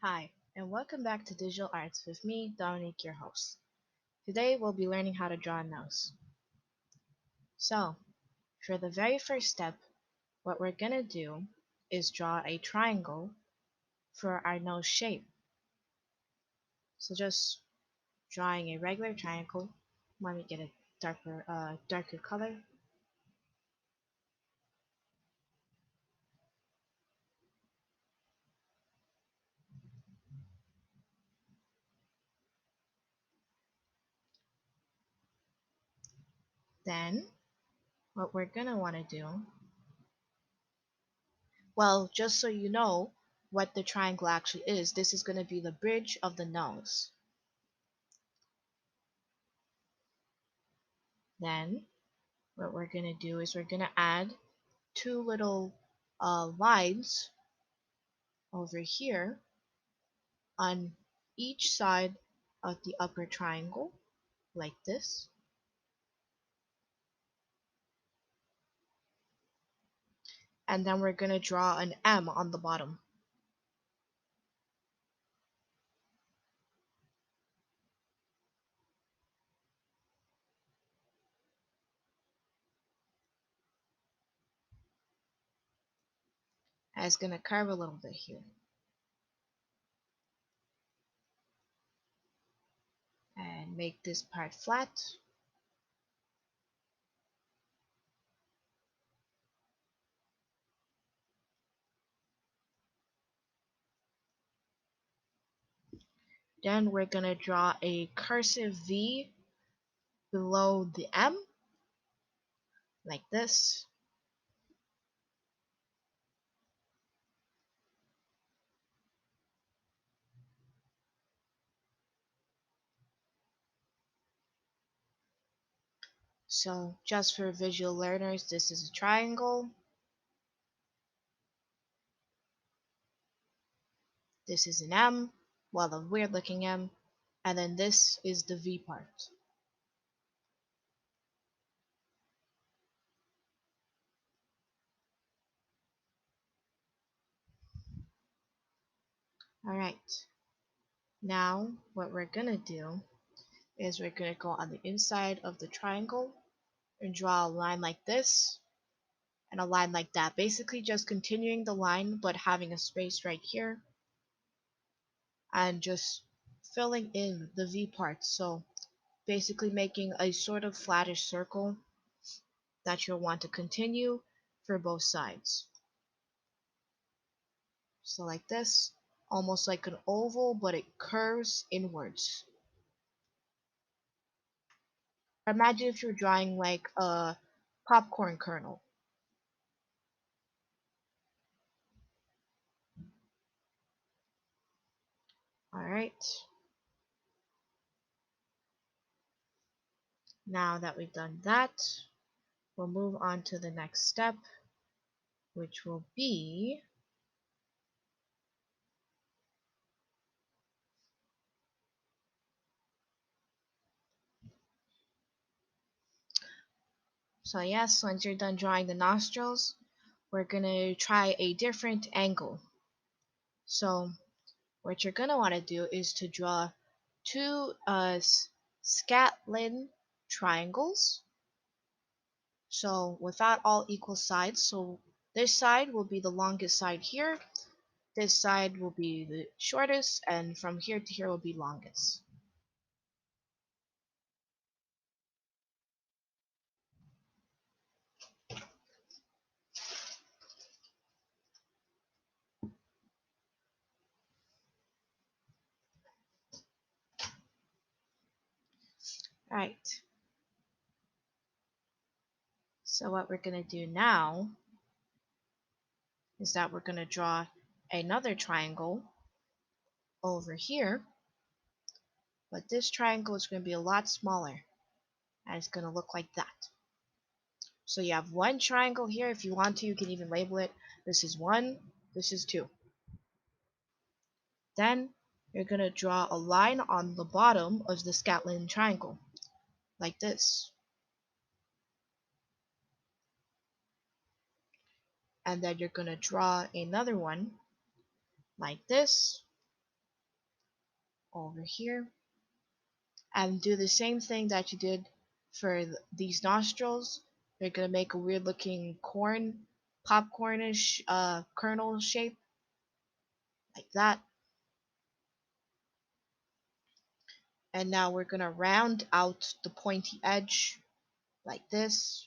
Hi, and welcome back to Digital Arts with me, Dominique, your host. Today we'll be learning how to draw a nose. So, for the very first step, what we're gonna do is draw a triangle for our nose shape. So just drawing a regular triangle. Let me get a darker color. Then, what we're gonna want to do, well, just so you know what the triangle actually is, this is gonna be the bridge of the nose. Then, what we're gonna do is we're gonna add two little lines over here on each side of the upper triangle, like this. And then we're going to draw an M on the bottom. And it's going to curve a little bit here. And make this part flat. Then we're going to draw a cursive V below the M, like this. So just for visual learners, this is a triangle. This is an M, well, a weird looking M. And then this is the V part. Alright, now what we're gonna do is we're gonna go on the inside of the triangle and draw a line like this and a line like that. Basically just continuing the line but having a space right here and just filling in the V part. So basically making a sort of flattish circle that you'll want to continue for both sides. So like this, almost like an oval, but it curves inwards. Imagine if you're drawing like a popcorn kernel. Alright, now that we've done that, we'll move on to the next step, which will be so yes, once you're done drawing the nostrils, we're gonna try a different angle. So what you're gonna want to do is to draw two scatlin triangles. So without all equal sides, so this side will be the longest side here, this side will be the shortest, and from here to here will be longest. Alright, so what we're going to do now is that we're going to draw another triangle over here, but this triangle is going to be a lot smaller, and it's going to look like that. So you have one triangle here. If you want to, you can even label it. This is one, this is two. Then you're going to draw a line on the bottom of the scatlin triangle, like this. And then you're going to draw another one, like this. over here and do the same thing that you did for these nostrils. They're gonna make a weird looking popcornish kernel shape like that. And now we're gonna round out the pointy edge like this.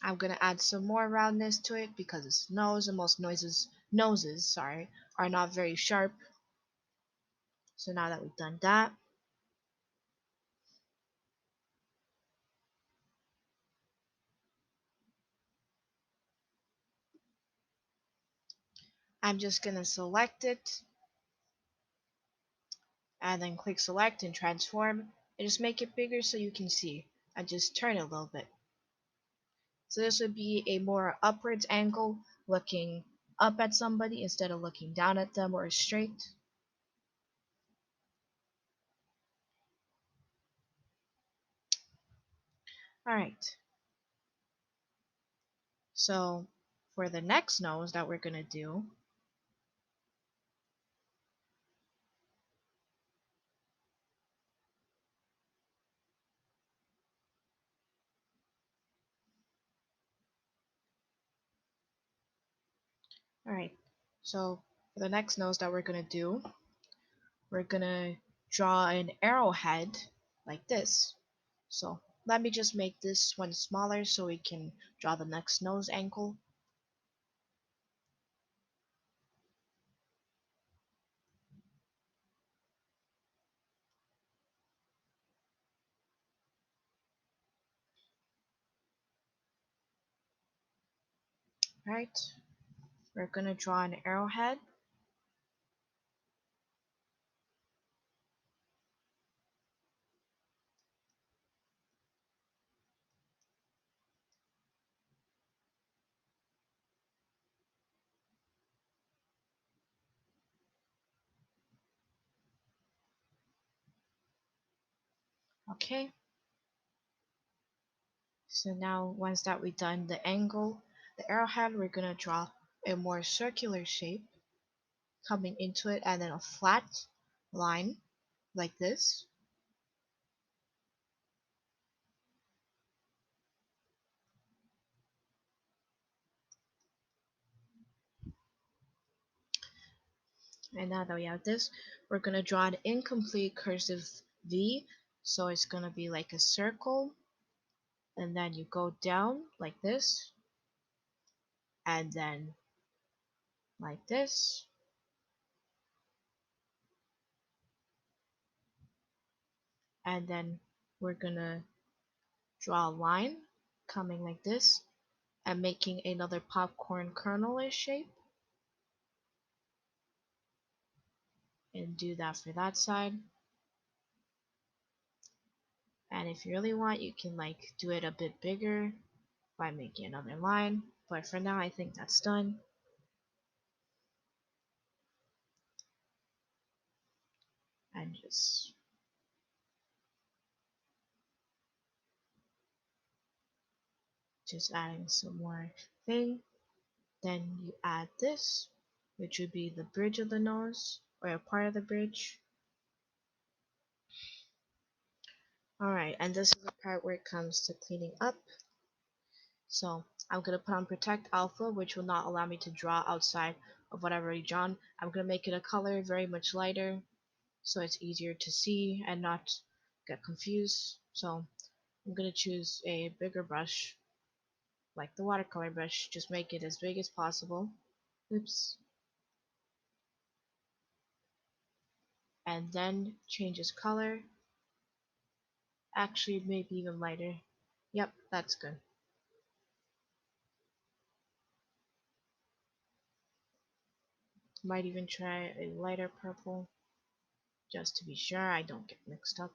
I'm gonna add some more roundness to it because it's nose and most noses, sorry, are not very sharp. So now that we've done that, I'm just gonna select it and then click select and transform and just make it bigger so you can see and just turn it a little bit. So this would be a more upwards angle, looking up at somebody instead of looking down at them or straight. Alright, so for the next nose that we're gonna do, alright, so for the next nose that we're gonna do, we're gonna draw an arrowhead like this. So let me just make this one smaller so we can draw the next nose angle. Alright, we're gonna draw an arrowhead. Okay, so now once that we've done the angle, the arrowhead, we're gonna draw a more circular shape coming into it and then a flat line like this. And now that we have this, we're gonna draw an incomplete cursive V. So it's gonna be like a circle, and then you go down like this, and then like this, and then we're gonna draw a line coming like this and making another popcorn kernel-ish shape, and do that for that side. And if you really want, you can like do it a bit bigger by making another line, but for now I think that's done. And just adding some more thing. Then you add this, which would be the bridge of the nose, or a part of the bridge. Alright, and this is the part where it comes to cleaning up. So I'm going to put on Protect Alpha, which will not allow me to draw outside of what I've already drawn. I'm going to make it a color very much lighter, so it's easier to see and not get confused. So I'm going to choose a bigger brush, like the watercolor brush, just make it as big as possible. Oops. And then change its color. Actually, maybe even lighter. Yep, that's good. Might even try a lighter purple, just to be sure I don't get mixed up.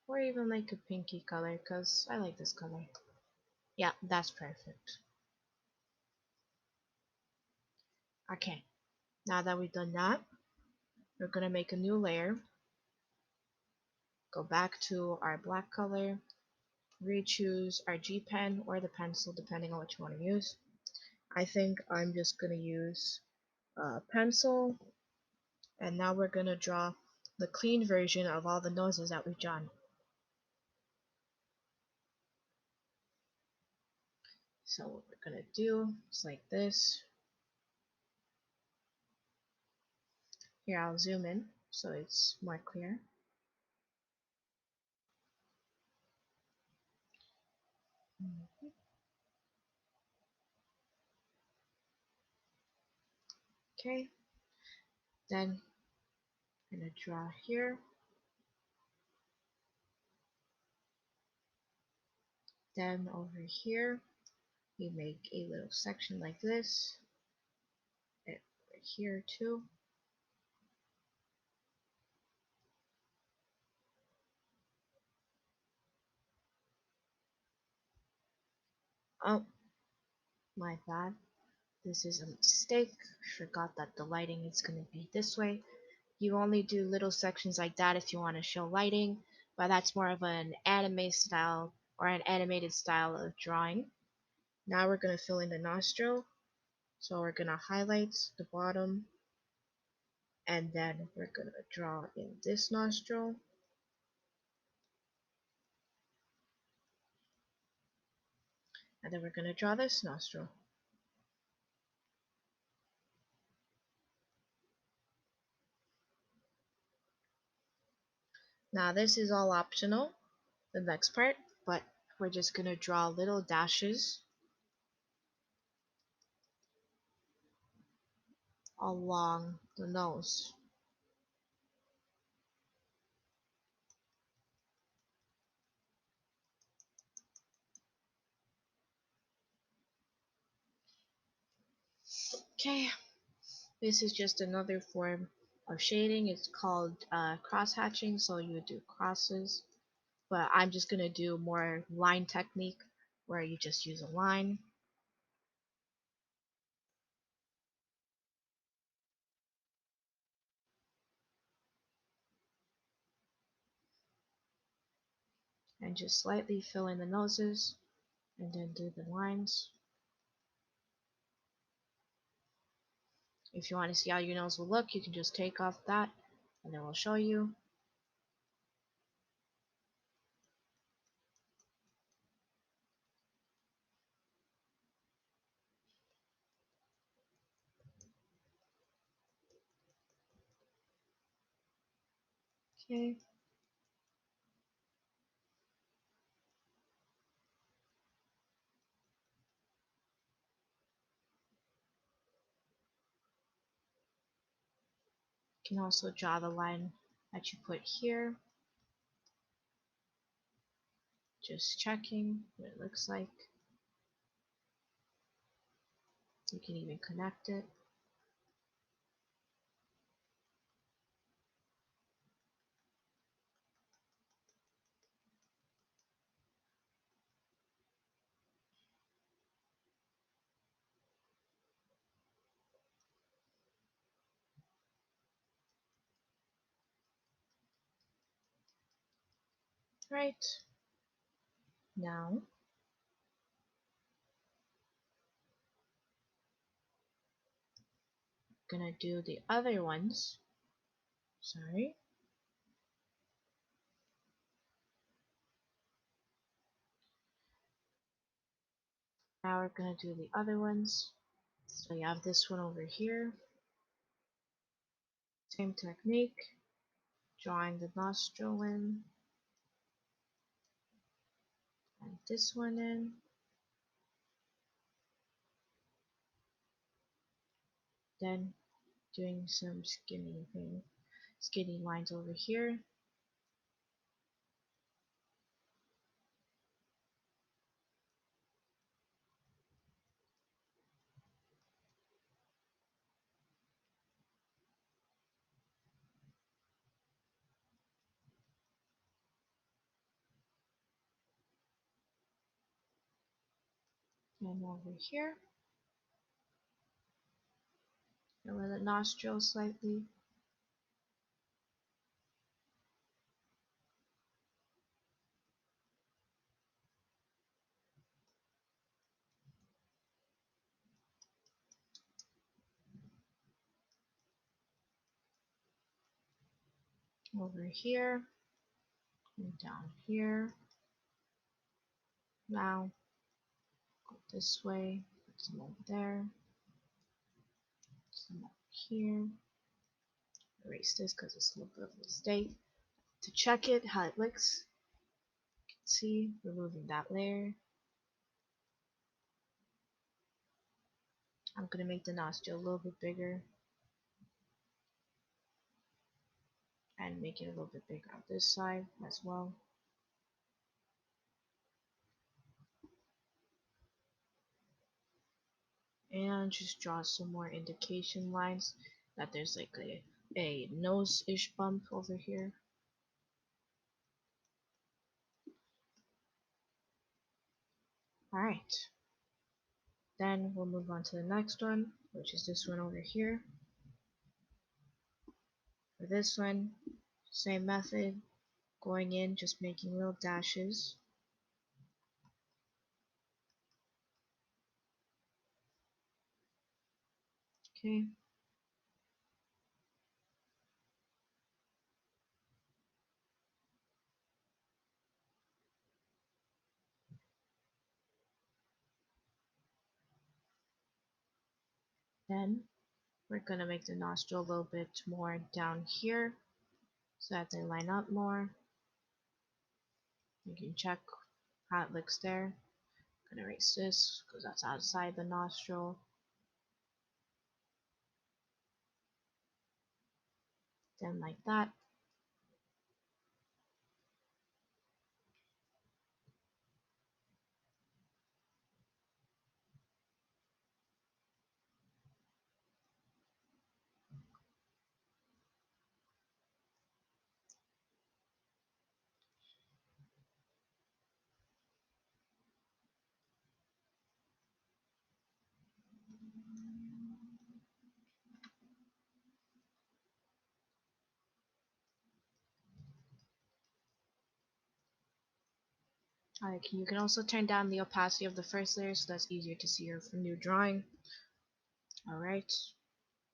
Or even like a pinky color, because I like this color. Yeah, that's perfect. Okay, now that we've done that, we're going to make a new layer. Go back to our black color, re-choose our G pen or the pencil depending on what you want to use. I think I'm just going to use a pencil, and now we're going to draw the clean version of all the noses that we've drawn. So what we're going to do is like this. Here I'll zoom in so it's more clear. Okay, then I'm going to draw here. Then over here, we make a little section like this. And right here too. Oh, my bad. This is a mistake. Forgot that the lighting is going to be this way. You only do little sections like that if you want to show lighting, but that's more of an anime style or an animated style of drawing. Now we're going to fill in the nostril. So we're going to highlight the bottom, and then we're going to draw in this nostril. And then we're going to draw this nostril. Now this is all optional, the next part, but we're just going to draw little dashes along the nose. Okay, this is just another form of shading. It's called cross hatching, so you do crosses, but I'm just going to do more line technique where you just use a line. And just slightly fill in the noses and then do the lines. If you want to see how your nose will look, you can just take off that and then we'll show you. Okay. You can also draw the line that you put here. Just checking what it looks like. You can even connect it. Right. Now, I'm gonna do the other ones. Sorry. Now we're gonna do the other ones. So you have this one over here. Same technique. Drawing the nostril in. And this one in. Then doing some skinny lines over here. And over here. Lower the nostril slightly. over here and down here. Now go this way, put some over there, some over here. Erase this because it's a little bit of a mistake. To check it, how it looks, you can see removing that layer. I'm gonna make the nostril a little bit bigger and make it a little bit bigger on this side as well. And just draw some more indication lines that there's like a nose-ish bump over here. Alright, then we'll move on to the next one, which is this one over here. For this one, same method, going in, just making little dashes. Okay. Then we're going to make the nostril a little bit more down here so that they line up more. You can check how it looks there. I'm going to erase this because that's outside the nostril. Then like that. You can also turn down the opacity of the first layer so that's easier to see your new drawing. Alright,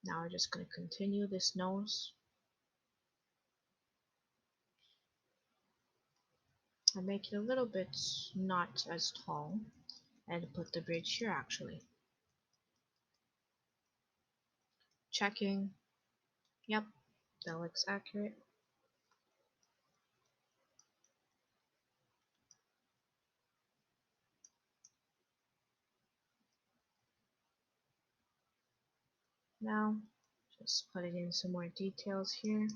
now we're just going to continue this nose and make it a little bit not as tall and put the bridge here actually. Checking. Yep, that looks accurate. Now, just putting in some more details here.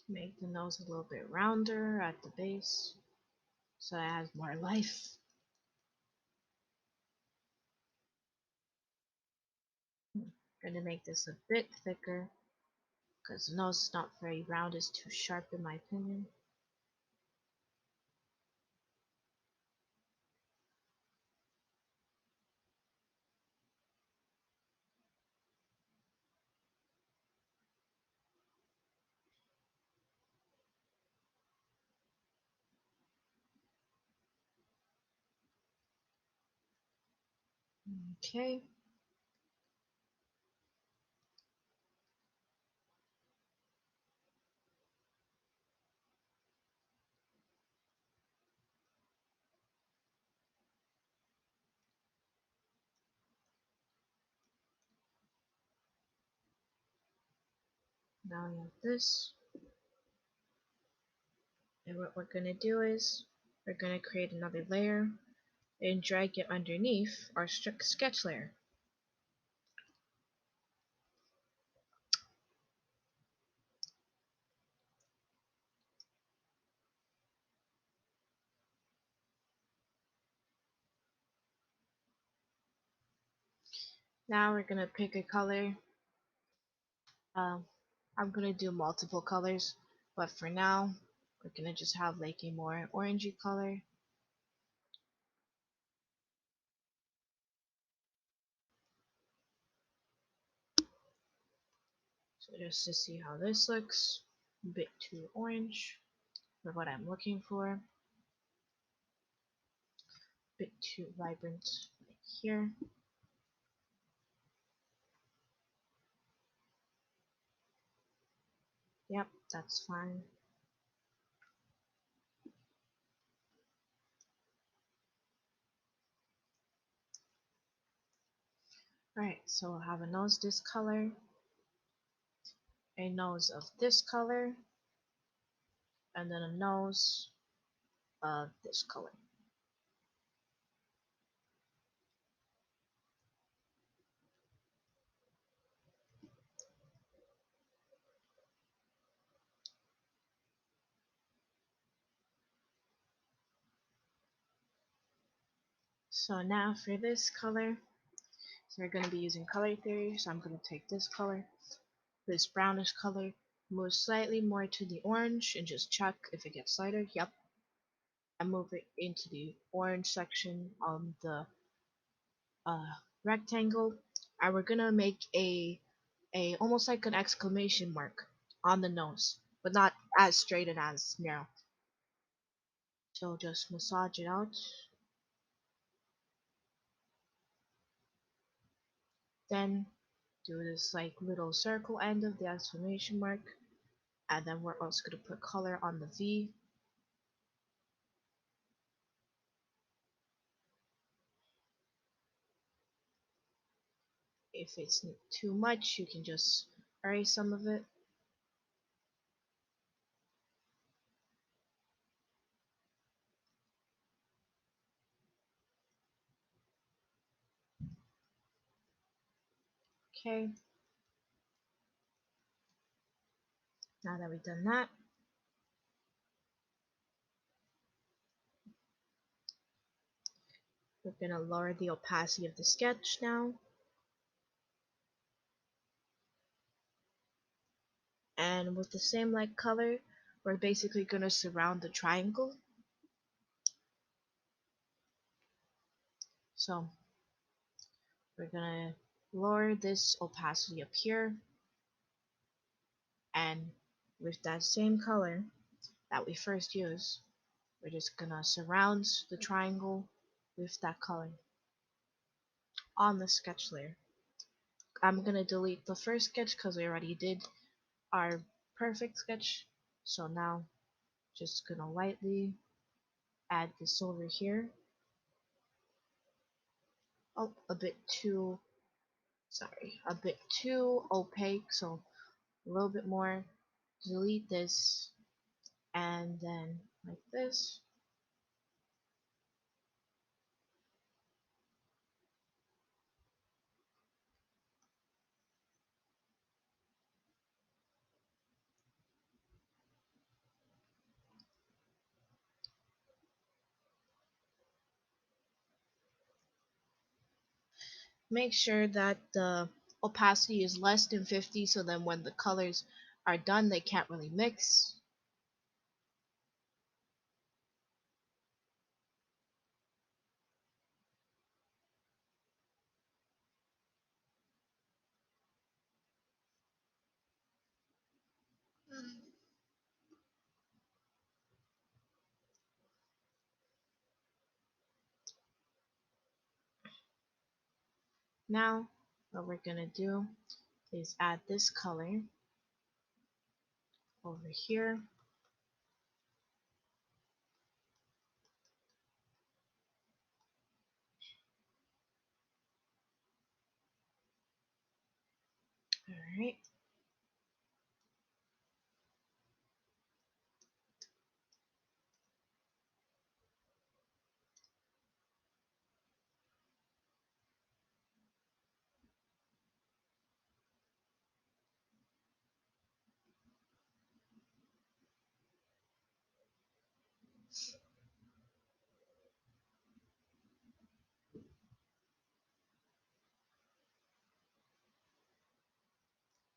Make the nose a little bit rounder at the base so it has more life. Gonna make this a bit thicker because the nose is not very round, it's too sharp in my opinion. Okay. Now we have this. And what we're going to do is we're going to create another layer and drag it underneath our sketch layer. Now we're going to pick a color. I'm going to do multiple colors, but for now we're going to just have like a more orangey color. So just to see how this looks, a bit too orange. for what I'm looking for. A bit too vibrant right here. Yep, that's fine. Alright, so we'll have a nose this color, a nose of this color, and then a nose of this color. So now for this color, so we're going to be using color theory, so I'm going to take this color, this brownish color, move slightly more to the orange and just check if it gets lighter. Yep. And move it into the orange section on the rectangle, and we're gonna make a almost like an exclamation mark on the nose, but not as straight and as narrow. So just massage it out. Then do this like little circle end of the exclamation mark, and then we're also gonna put color on the V. If it's too much, you can just erase some of it. Okay. Now that we've done that, we're gonna lower the opacity of the sketch now. And with the same like color, we're basically gonna surround the triangle. So we're gonna lower this opacity up here, and with that same color that we first used, we're just gonna surround the triangle with that color on the sketch layer. I'm gonna delete the first sketch because we already did our perfect sketch. So now just gonna lightly add this over here. Oh, a bit too opaque, so a little bit more. Delete this, and then like this. Make sure that the opacity is less than 50, so then when the colors are done they can't really mix. Now what we're gonna do is add this color over here. Alright.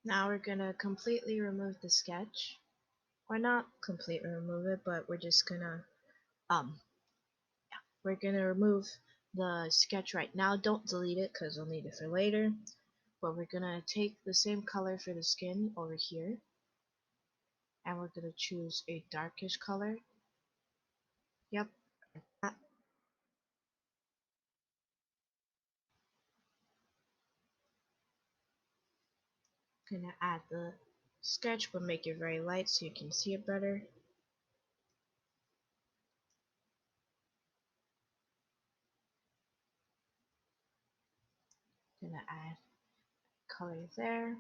Now we're gonna completely remove the sketch. Or not completely remove it, but we're just gonna we're gonna remove the sketch right now. Don't delete it because we'll need it for later. But we're gonna take the same color for the skin over here. and we're gonna choose a darkish color. Yep. That. Gonna add the sketch, but make it very light so you can see it better. Gonna add color there.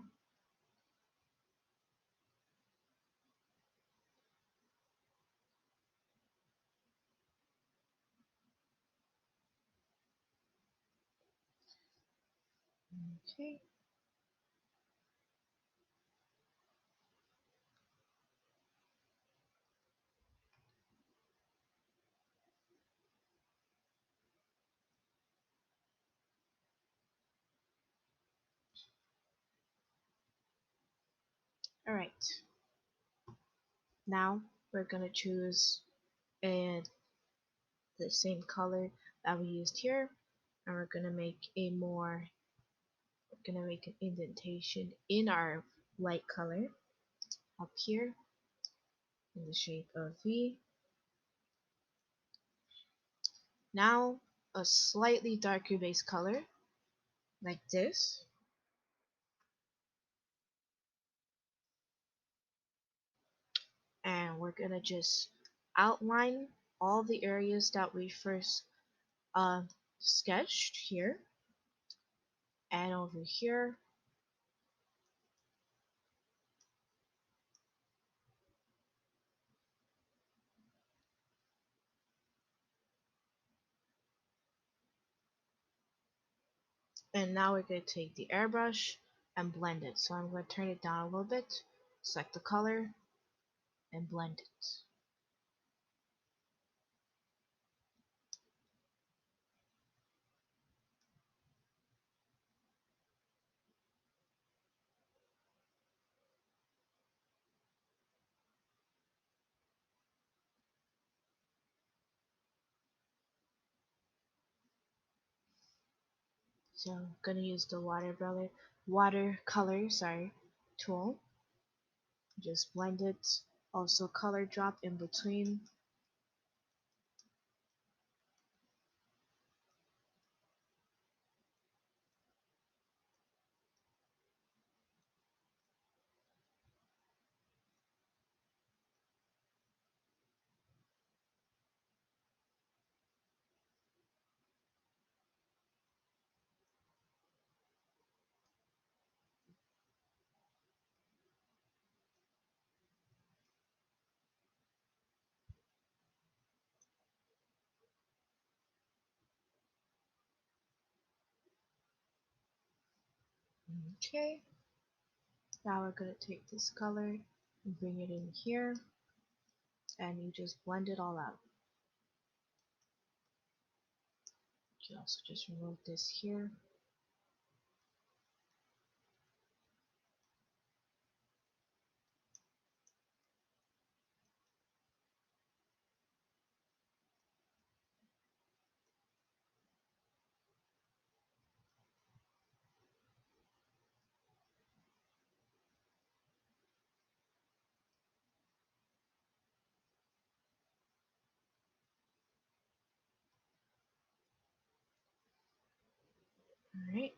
Okay. Alright. Now we're gonna choose the same color that we used here, and we're gonna make an indentation in our light color up here in the shape of V. Now a slightly darker base color like this, and we're gonna just outline all the areas that we first sketched here and over here. And now we're going to take the airbrush and blend it. So I'm going to turn it down a little bit, select the color, and blend it. So I'm going to use the watercolor tool. Just blend it. Also color drop in between. Okay. Now we're going to take this color and bring it in here, and you just blend it all out. You can also just remove this here. Alright.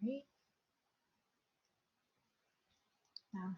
Sorry. Now,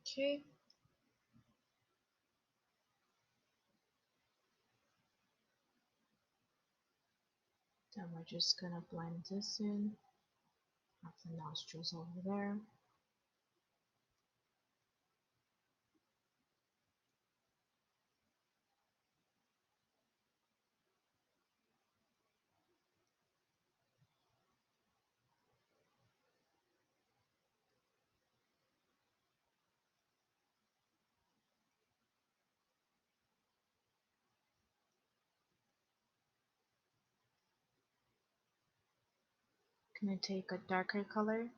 okay. And we're just gonna blend this in. Have the nostrils over there. Gonna take a darker color.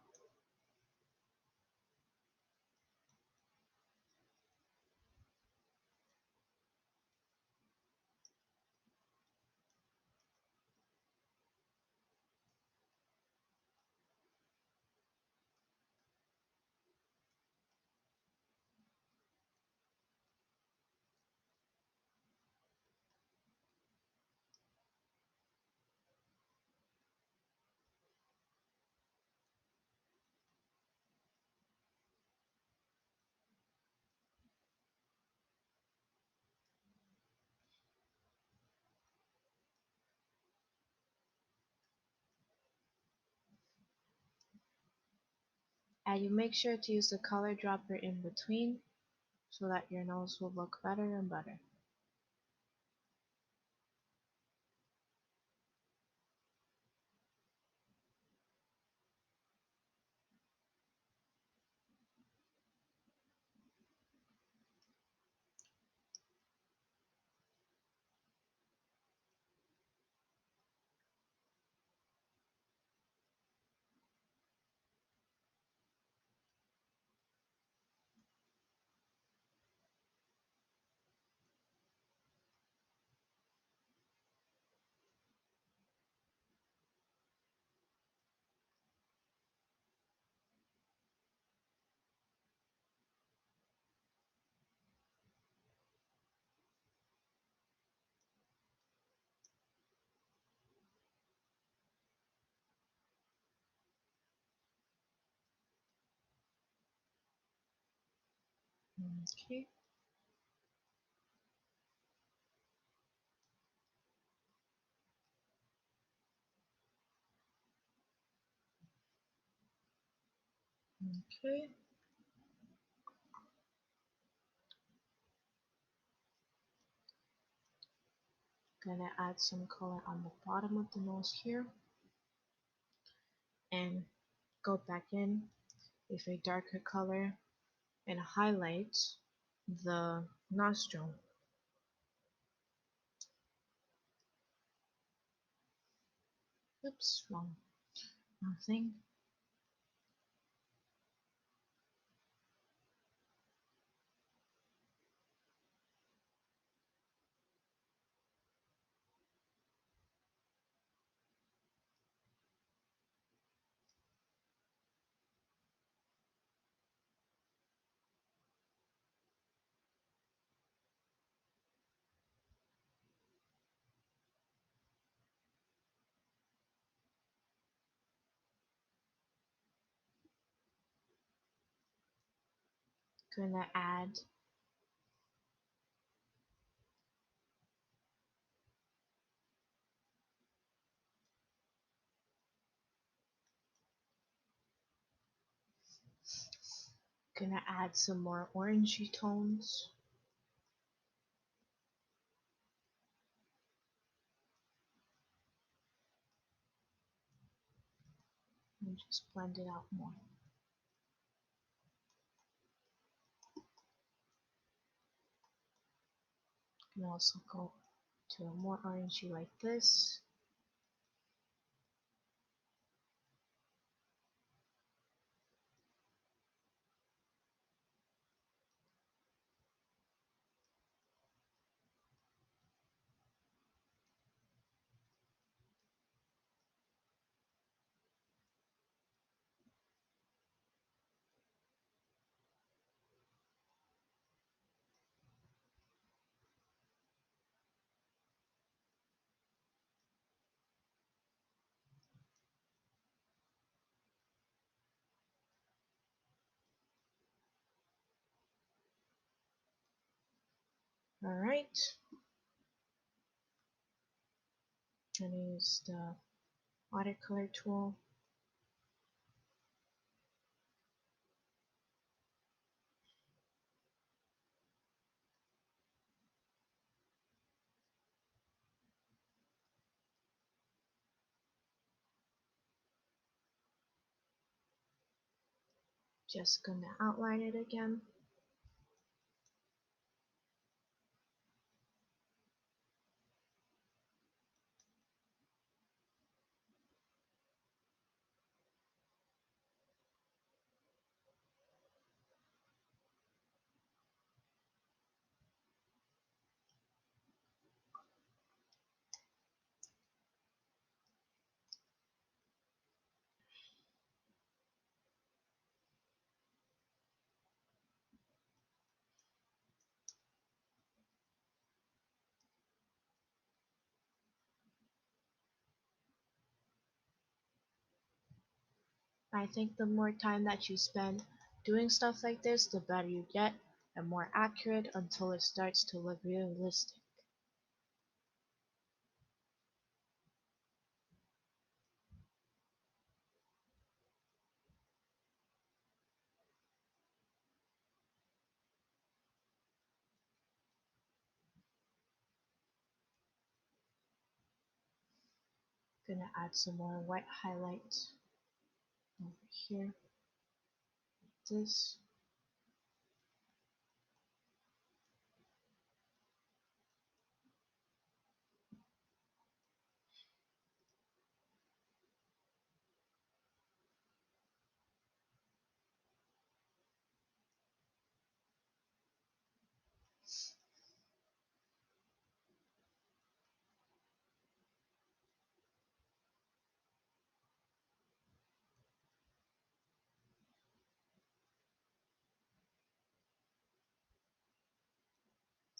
And you make sure to use the color dropper in between so that your nose will look better and better. Okay. Okay. Gonna add some color on the bottom of the nose here and go back in with a darker color and highlight the nostril. Oops, wrong thing. Gonna add some more orangey tones and just blend it out more. You can also go to a more orangey like this. Alright. Gonna use the watercolor tool. Just gonna outline it again. I think the more time that you spend doing stuff like this, the better you get and more accurate until it starts to look realistic. Gonna add some more white highlights over here. This.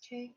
Okay.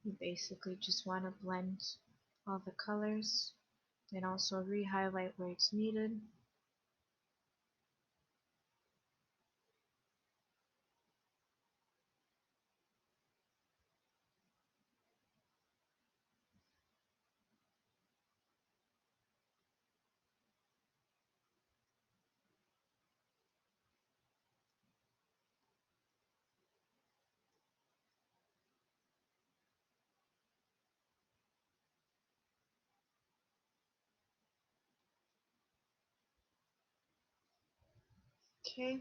You basically just want to blend all the colors and also re-highlight where it's needed. Okay.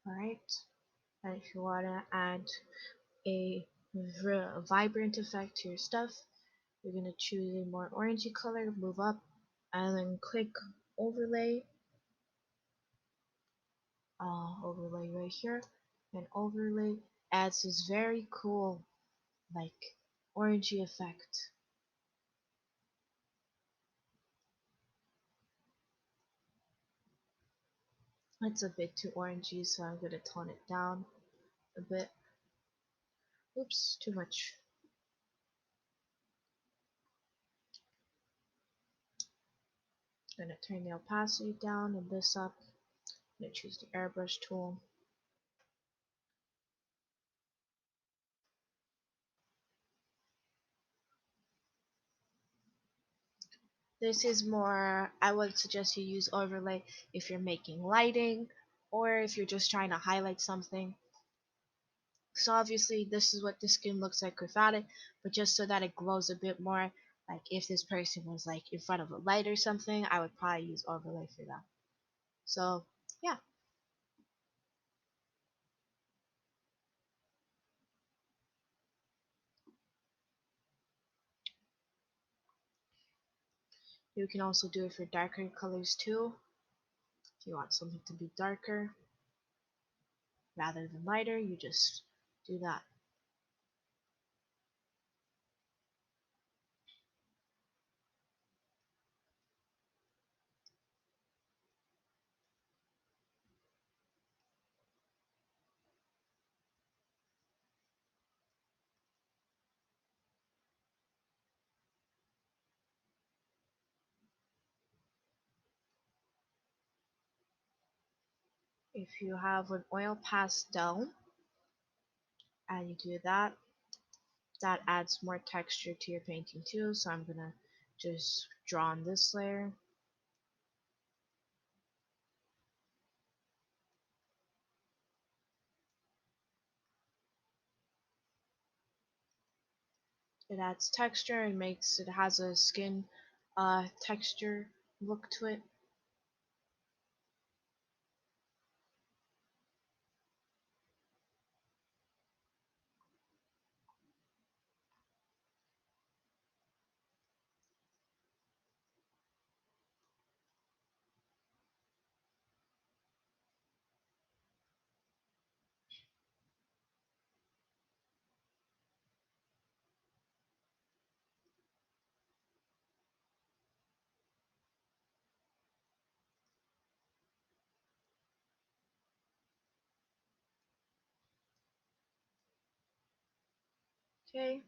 Alright. And if you want to add a vibrant effect to your stuff, you're going to choose a more orangey color, move up, and then click overlay, overlay right here, and overlay adds this very cool, like, orangey effect. It's a bit too orangey, so I'm going to tone it down a bit. Oops, too much. I'm going to turn the opacity down and this up. I'm going to choose the airbrush tool. This is more, I would suggest you use overlay if you're making lighting or if you're just trying to highlight something. So obviously this is what the skin looks like without it, but just so that it glows a bit more, like if this person was like in front of a light or something, I would probably use overlay for that. So yeah, you can also do it for darker colors too. If you want something to be darker rather than lighter, you just do that. If you have an oil pastel and you do that, that adds more texture to your painting too. So I'm gonna just draw on this layer. It adds texture and makes it has a skin texture look to it. Okay,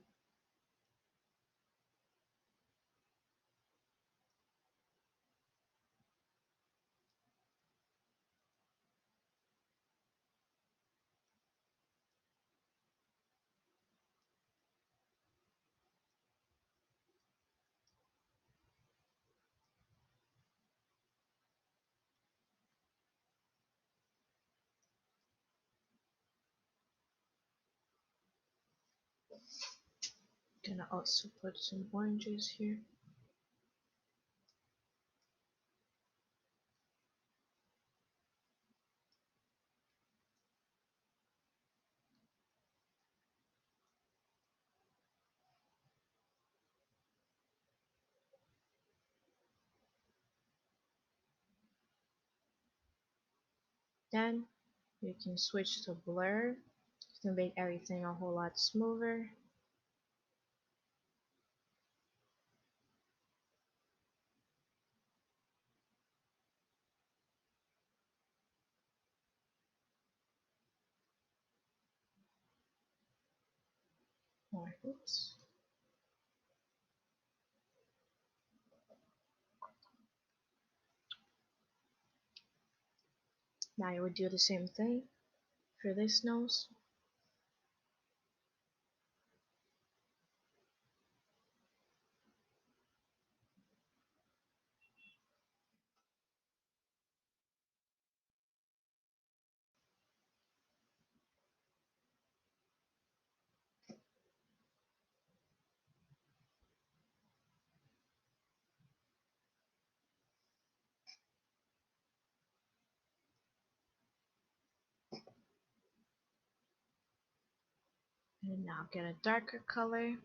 gonna also put some oranges here. Then you can switch to blur to make everything a whole lot smoother. Or oops. Now you would do the same thing for this nose. And now get a darker color.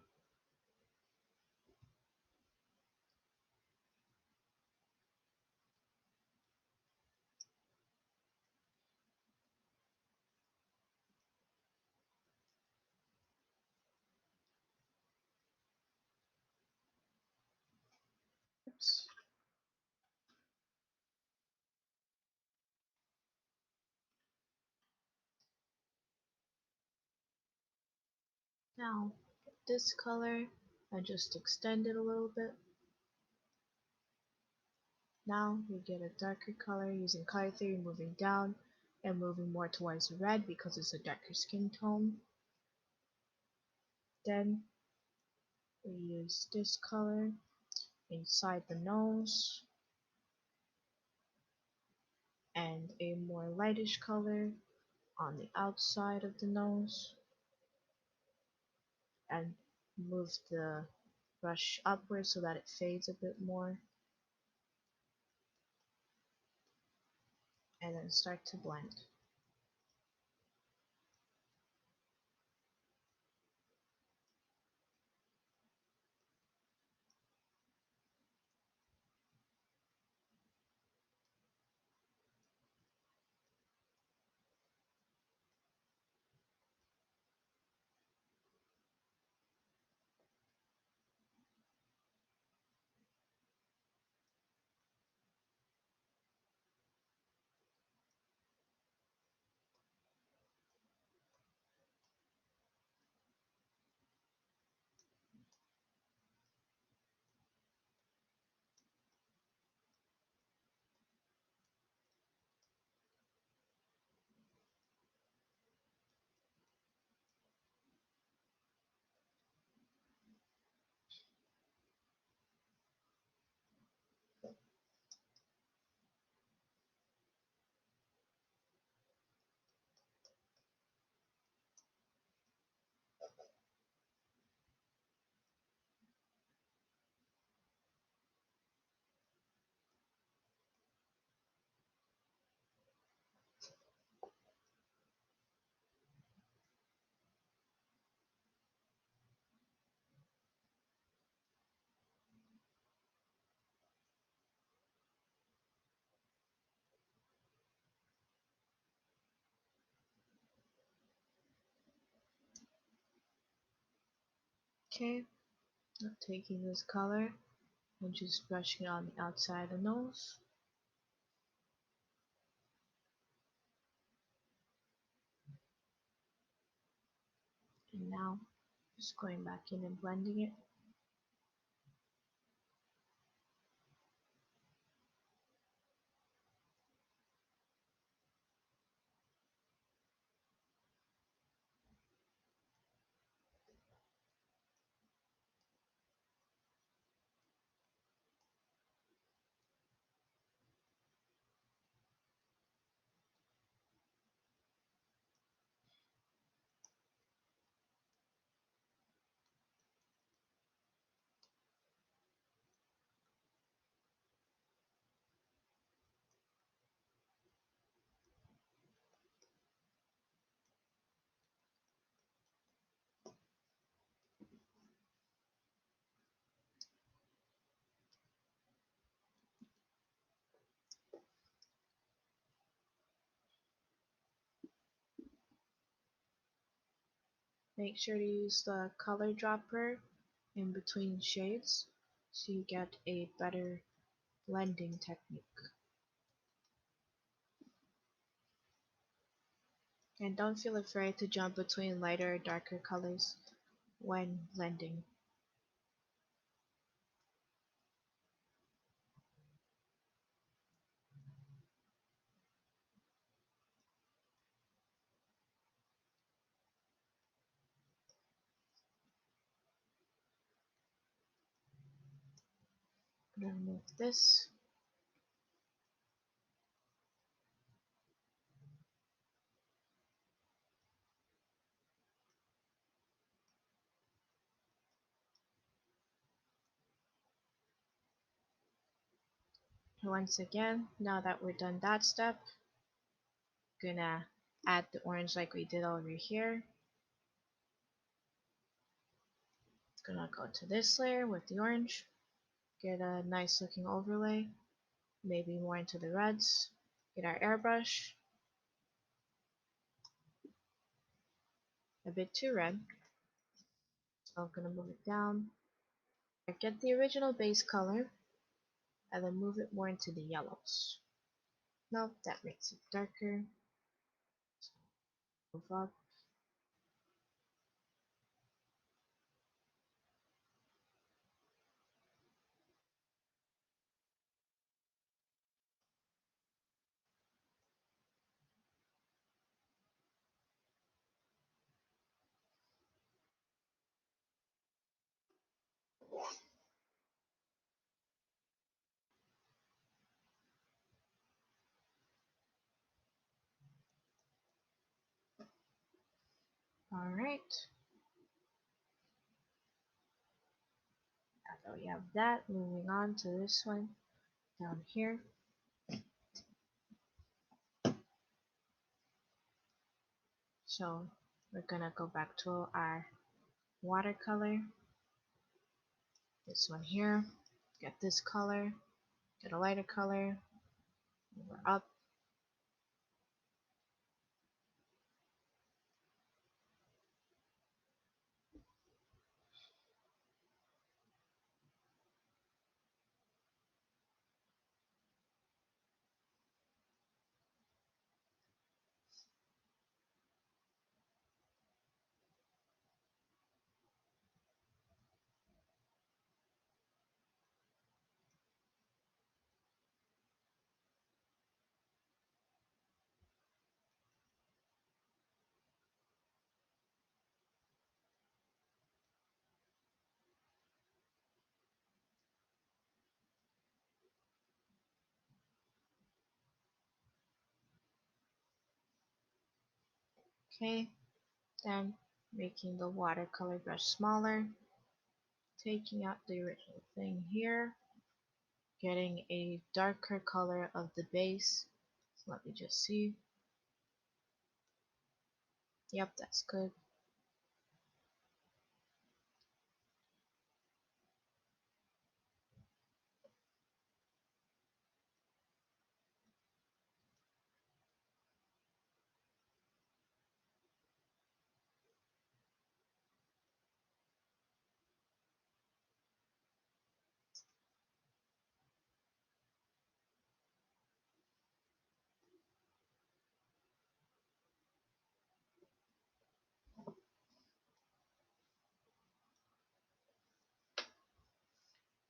Oops. Now, this color, I just extend it a little bit. Now we get a darker color using color theory, moving down and moving more towards red because it's a darker skin tone. Then we use this color inside the nose and a more lightish color on the outside of the nose, and move the brush upwards so that it fades a bit more, and then start to blend. Okay, now taking this color and just brushing it on the outside of the nose. And now just going back in and blending it. Make sure to use the color dropper in between shades so you get a better blending technique. And don't feel afraid to jump between lighter or darker colors when blending. I'm gonna remove this. And once again, now that we're done that step, gonna add the orange like we did over here. Gonna go to this layer with the orange, get a nice looking overlay, maybe more into the reds. Get our airbrush, a bit too red, so I'm gonna move it down. Get the original base color and then move it more into the yellows. Nope, that makes it darker. Move up. Alright, now that we have that, moving on to this one down here. So we're gonna go back to our watercolor, this one here, get this color, get a lighter color, move it up. Okay, then making the watercolor brush smaller, taking out the original thing here, getting a darker color of the base. So let me just see. Yep, that's good.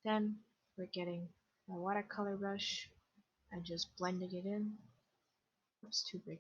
Then we're getting my watercolor brush and just blending it in. It's too big.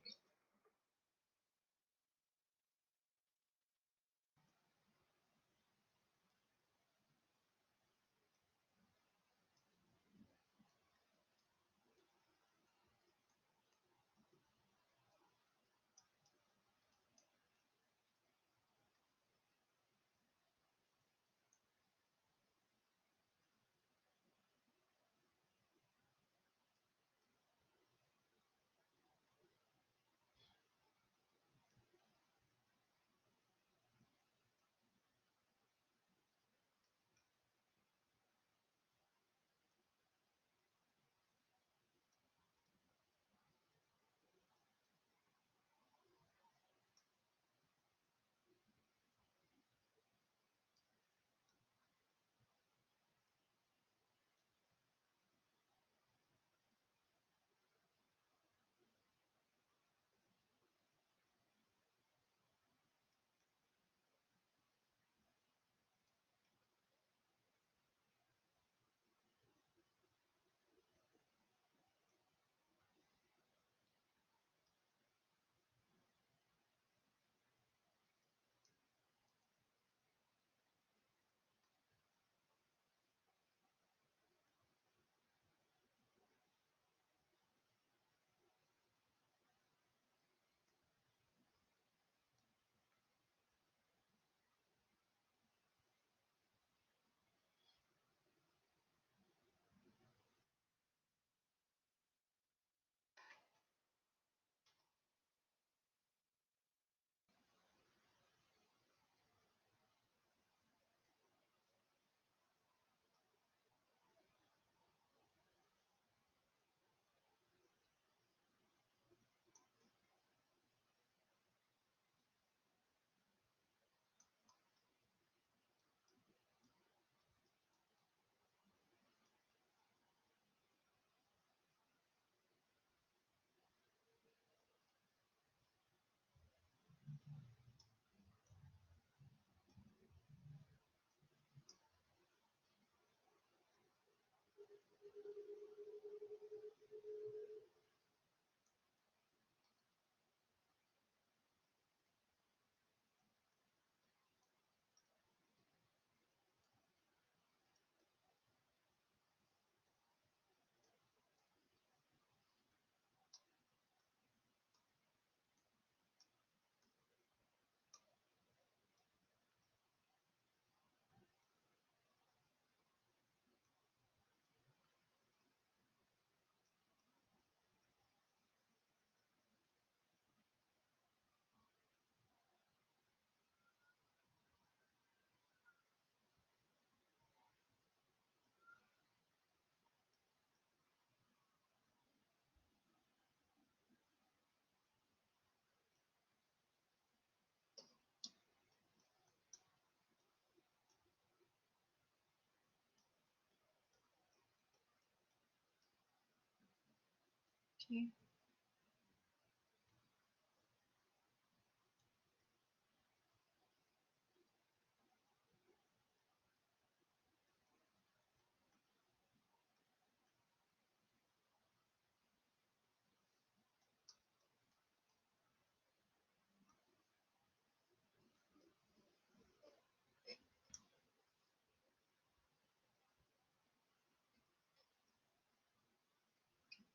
Okay.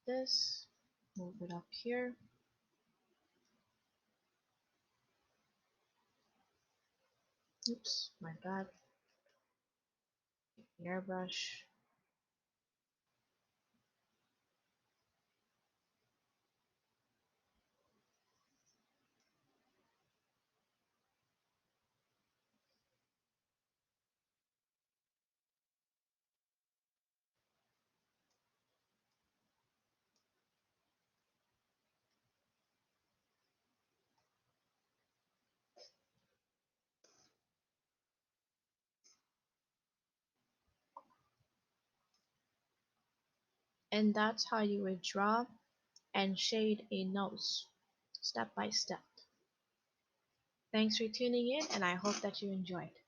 This, move it up here. Oops, my bad. Airbrush. And that's how you would draw and shade a nose, step by step. Thanks for tuning in, and I hope that you enjoyed.